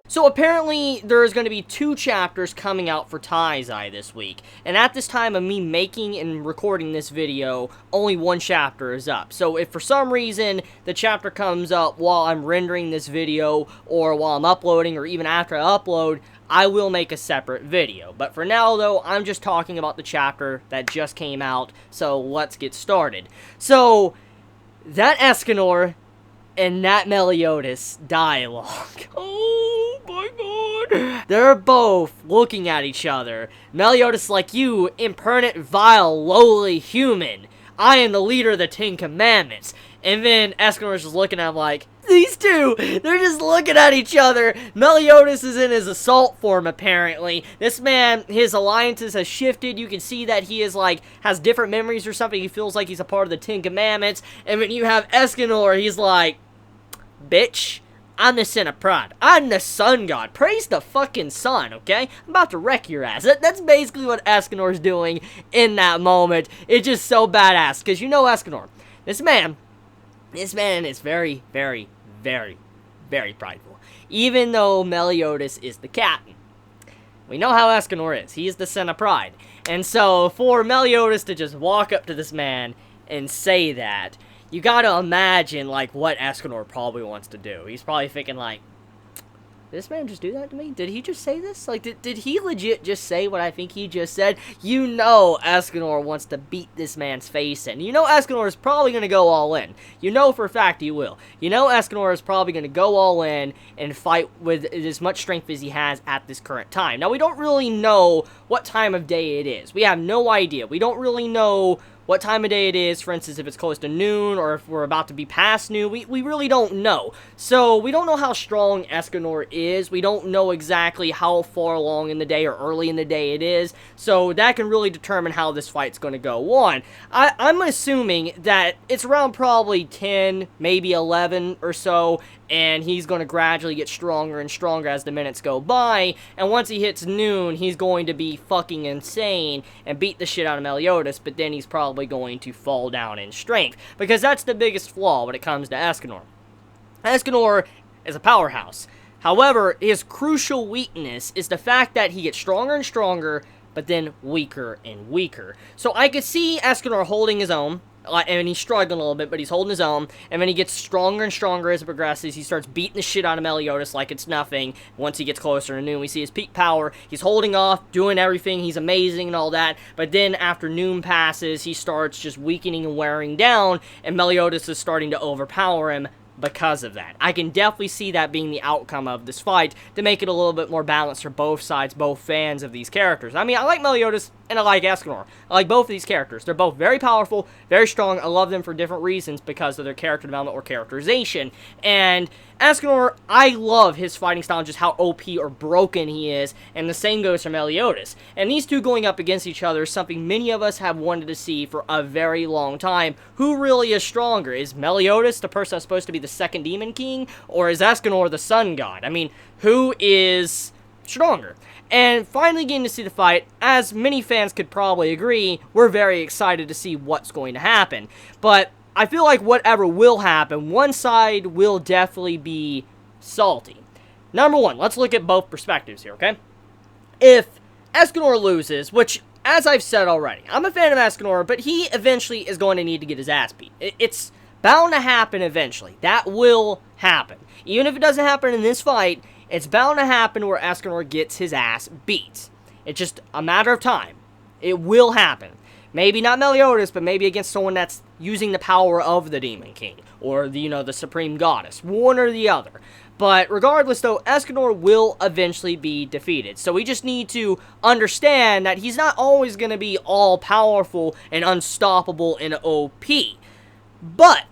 So apparently there's going to be 2 chapters coming out for Taizai this week, and at this time of me making and recording this video, only 1 chapter is up. So if for some reason the chapter comes up while I'm rendering this video, or while I'm uploading, or even after I upload, I will make a separate video. But for now though, I'm just talking about the chapter that just came out, so let's get started. So, that Escanor and that Meliodas dialogue. Oh my god. They're both looking at each other. Meliodas like, you impertinent, vile, lowly human. I am the leader of the 10 Commandments. And then Escanor's just looking at him like, these two, they're just looking at each other. Meliodas is in his assault form, apparently. This man, his alliances has shifted. You can see that he is like, has different memories or something. He feels like he's a part of the 10 Commandments. And when you have Escanor, he's like, bitch, I'm the son of pride. I'm the sun god. Praise the fucking sun, okay? I'm about to wreck your ass. That's basically what Escanor's doing in that moment. It's just so badass. Because you know Escanor. This man is very, very, very, very prideful. Even though Meliodas is the captain. We know how Escanor is. He is the son of pride. And so, for Meliodas to just walk up to this man and say that, you gotta imagine, like, what Escanor probably wants to do. He's probably thinking, like, did this man just do that to me? Did he just say this? Like, did he legit just say what I think he just said? You know Escanor wants to beat this man's face in. You know Escanor is probably gonna go all in. You know for a fact he will. You know Escanor is probably gonna go all in and fight with as much strength as he has at this current time. Now, we don't really know what time of day it is. We have no idea. We don't really know what time of day it is, for instance, if it's close to noon, or if we're about to be past noon, we really don't know. So, we don't know how strong Escanor is, we don't know exactly how far along in the day or early in the day it is, so that can really determine how this fight's going to go on. I'm assuming that it's around probably 10, maybe 11 or so, and he's going to gradually get stronger and stronger as the minutes go by, and once he hits noon, he's going to be fucking insane and beat the shit out of Meliodas, but then he's probably going to fall down in strength, because that's the biggest flaw when it comes to Escanor. Escanor is a powerhouse. However, his crucial weakness is the fact that he gets stronger and stronger, but then weaker and weaker. So I could see Escanor holding his own, and he's struggling a little bit, but he's holding his own, and then he gets stronger and stronger as it progresses. He starts beating the shit out of Meliodas like it's nothing. Once he gets closer to noon, we see his peak power. He's holding off, doing everything, he's amazing and all that, but then after noon passes, he starts just weakening and wearing down, and Meliodas is starting to overpower him because of that. I can definitely see that being the outcome of this fight to make it a little bit more balanced for both sides, both fans of these characters. I mean, I like Meliodas and I like Escanor. I like both of these characters. They're both very powerful, very strong. I love them for different reasons because of their character development or characterization. And Escanor, I love his fighting style and just how OP or broken he is, and the same goes for Meliodas. And these two going up against each other is something many of us have wanted to see for a very long time. Who really is stronger? Is Meliodas the person that's supposed to be the second Demon King, or is Escanor the Sun God? I mean, who is stronger? And finally getting to see the fight, as many fans could probably agree, we're very excited to see what's going to happen. But I feel like whatever will happen, one side will definitely be salty. Number one, let's look at both perspectives here, okay? If Escanor loses, which, as I've said already, I'm a fan of Escanor, but he eventually is going to need to get his ass beat. It's bound to happen eventually. That will happen. Even if it doesn't happen in this fight, it's bound to happen where Escanor gets his ass beat. It's just a matter of time. It will happen. Maybe not Meliodas, but maybe against someone that's using the power of the Demon King, or the Supreme Goddess, one or the other. But regardless though, Escanor will eventually be defeated. So we just need to understand that he's not always going to be all powerful and unstoppable and OP. But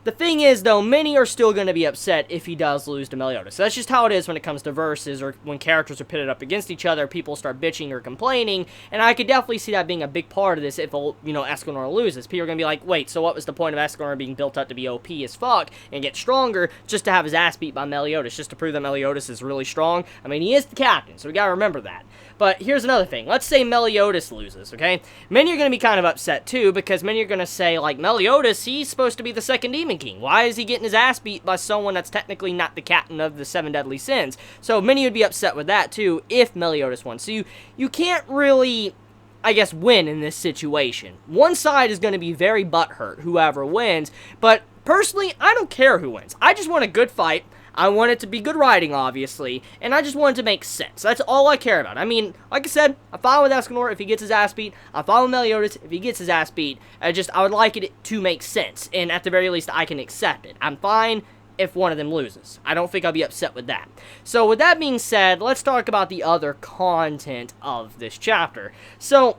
the thing is, though, many are still going to be upset if he does lose to Meliodas. So that's just how it is when it comes to verses, or when characters are pitted up against each other, people start bitching or complaining, and I could definitely see that being a big part of this if, Escanor loses. People are going to be like, wait, so what was the point of Escanor being built up to be OP as fuck and get stronger just to have his ass beat by Meliodas, just to prove that Meliodas is really strong? I mean, he is the captain, so we got to remember that. But here's another thing. Let's say Meliodas loses, okay? Many are going to be kind of upset, too, because many are going to say, like, Meliodas, he's supposed to be the second Demon Demon King? Why is he getting his ass beat by someone that's technically not the captain of the 7 deadly sins? So many would be upset with that too if Meliodas won. So you can't really, I guess, win in this situation. One side is going to be very butthurt, whoever wins, but personally, I don't care who wins. I just want a good fight. I want it to be good writing, obviously, and I just want it to make sense. That's all I care about. I mean, like I said, I'm fine with Escanor if he gets his ass beat. I'm fine with Meliodas if he gets his ass beat. I would like it to make sense, and at the very least, I can accept it. I'm fine if one of them loses. I don't think I'll be upset with that. So, with that being said, let's talk about the other content of this chapter. So,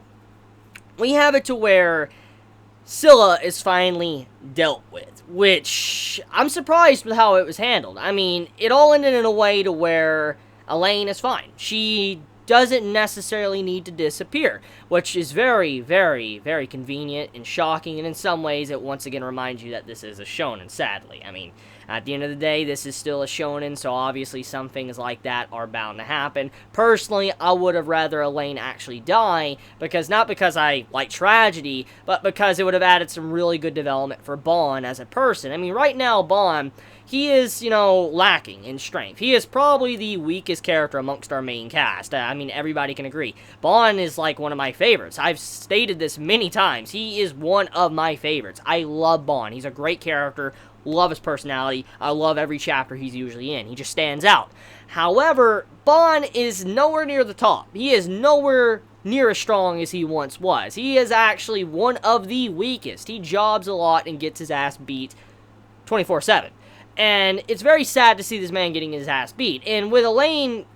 we have it to where Scylla is finally dealt with, which I'm surprised with how it was handled. I mean, it all ended in a way to where Elaine is fine. She doesn't necessarily need to disappear, which is very, very, very convenient and shocking, and in some ways it once again reminds you that this is a shonen, sadly. I mean, at the end of the day, this is still a shonen, so obviously some things like that are bound to happen. Personally, I would have rather Elaine actually die, not because I like tragedy, but because it would have added some really good development for Bon as a person. I mean, right now, Bon, he is, lacking in strength. He is probably the weakest character amongst our main cast. I mean, everybody can agree. Bon is, like, one of my favorites. I've stated this many times. He is one of my favorites. I love Bon. He's a great character. Love his personality. I love every chapter he's usually in. He just stands out. However, Bon is nowhere near the top. He is nowhere near as strong as he once was. He is actually one of the weakest. He jobs a lot and gets his ass beat 24/7. And it's very sad to see this man getting his ass beat. And with Elaine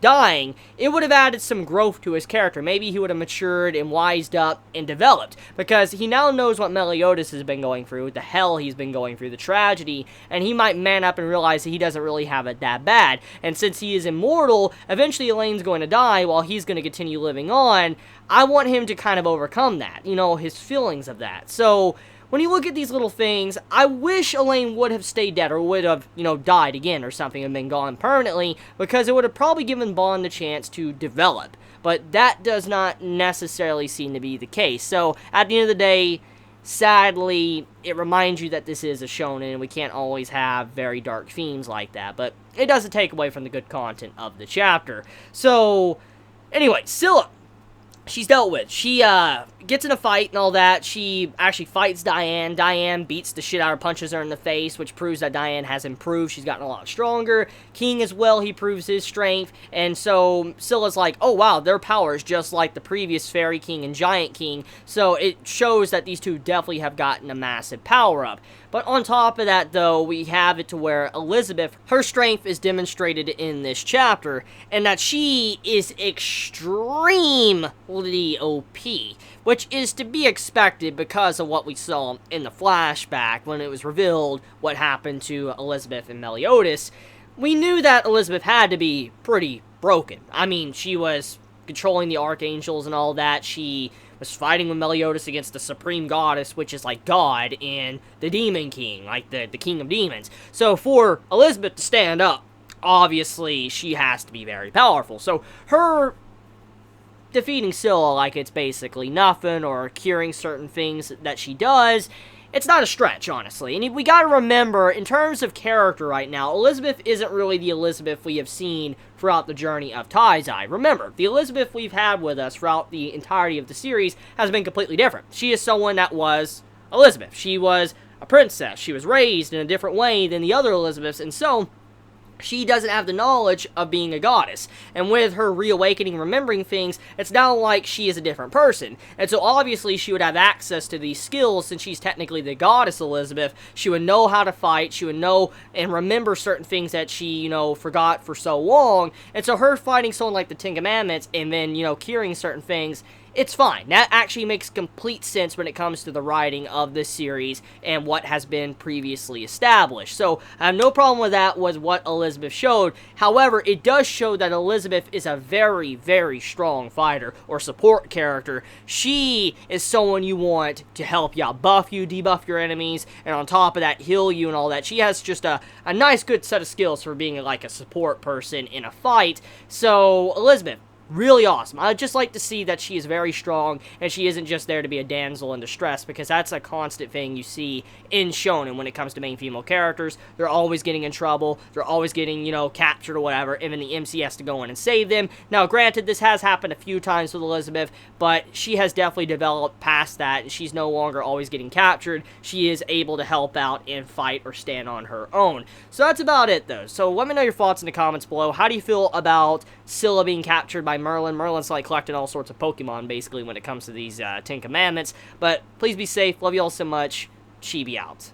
dying, it would have added some growth to his character. Maybe he would have matured and wised up and developed, because he now knows what Meliodas has been going through, the hell he's been going through, the tragedy, and he might man up and realize that he doesn't really have it that bad. And since he is immortal, eventually Elaine's going to die while he's going to continue living on. I want him to kind of overcome that, his feelings of that. So when you look at these little things, I wish Elaine would have stayed dead, or would have, died again or something and been gone permanently, because it would have probably given Bon the chance to develop. But that does not necessarily seem to be the case. So, at the end of the day, sadly, it reminds you that this is a shonen, and we can't always have very dark themes like that. But it doesn't take away from the good content of the chapter. So, anyway, Scylla, she's dealt with. She gets in a fight and all that. She actually fights Diane. Diane beats the shit out of her, punches her in the face, which proves that Diane has improved. She's gotten a lot stronger. King as well, he proves his strength. And so Scylla's like, oh wow, their power is just like the previous Fairy King and Giant King. So it shows that these two definitely have gotten a massive power up. But on top of that, though, we have it to where Elizabeth, her strength is demonstrated in this chapter, and that she is extremely OP, which is to be expected because of what we saw in the flashback when it was revealed what happened to Elizabeth and Meliodas. We knew that Elizabeth had to be pretty broken. I mean, she was controlling the archangels and all that. She was fighting with Meliodas against the supreme goddess, which is like God, and the Demon King, like the king of demons. So for Elizabeth to stand up, obviously she has to be very powerful. So her defeating Scylla like it's basically nothing, or curing certain things that she does, it's not a stretch, honestly. And we gotta remember, in terms of character right now, Elizabeth isn't really the Elizabeth we have seen throughout the journey of Taizai. Remember, the Elizabeth we've had with us throughout the entirety of the series has been completely different. She is someone that was Elizabeth. She was a princess. She was raised in a different way than the other Elizabeths, and so she doesn't have the knowledge of being a goddess. And with her reawakening, remembering things, it's not like she is a different person. And so obviously she would have access to these skills since she's technically the goddess Elizabeth. She would know how to fight. She would know and remember certain things that she, forgot for so long. And so her fighting someone like the Ten Commandments and then, curing certain things, it's fine. That actually makes complete sense when it comes to the writing of this series and what has been previously established. So I have no problem with that, was what Elizabeth showed. However, it does show that Elizabeth is a very, very strong fighter or support character. She is someone you want to help you out, buff you, debuff your enemies, and on top of that, heal you and all that. She has just a nice, good set of skills for being like a support person in a fight. So Elizabeth, really awesome. I'd just like to see that she is very strong, and she isn't just there to be a damsel in distress, because that's a constant thing you see in shonen when it comes to main female characters. They're always getting in trouble, they're always getting, you know, captured or whatever, and then the MC has to go in and save them. Now, granted, this has happened a few times with Elizabeth, but she has definitely developed past that, and she's no longer always getting captured. She is able to help out and fight or stand on her own. So that's about it, though. So let me know your thoughts in the comments below. How do you feel about Scylla being captured by Merlin? Merlin's like collecting all sorts of Pokemon, basically, when it comes to these 10 Commandments. But please be safe. Love you all so much. Chibi out.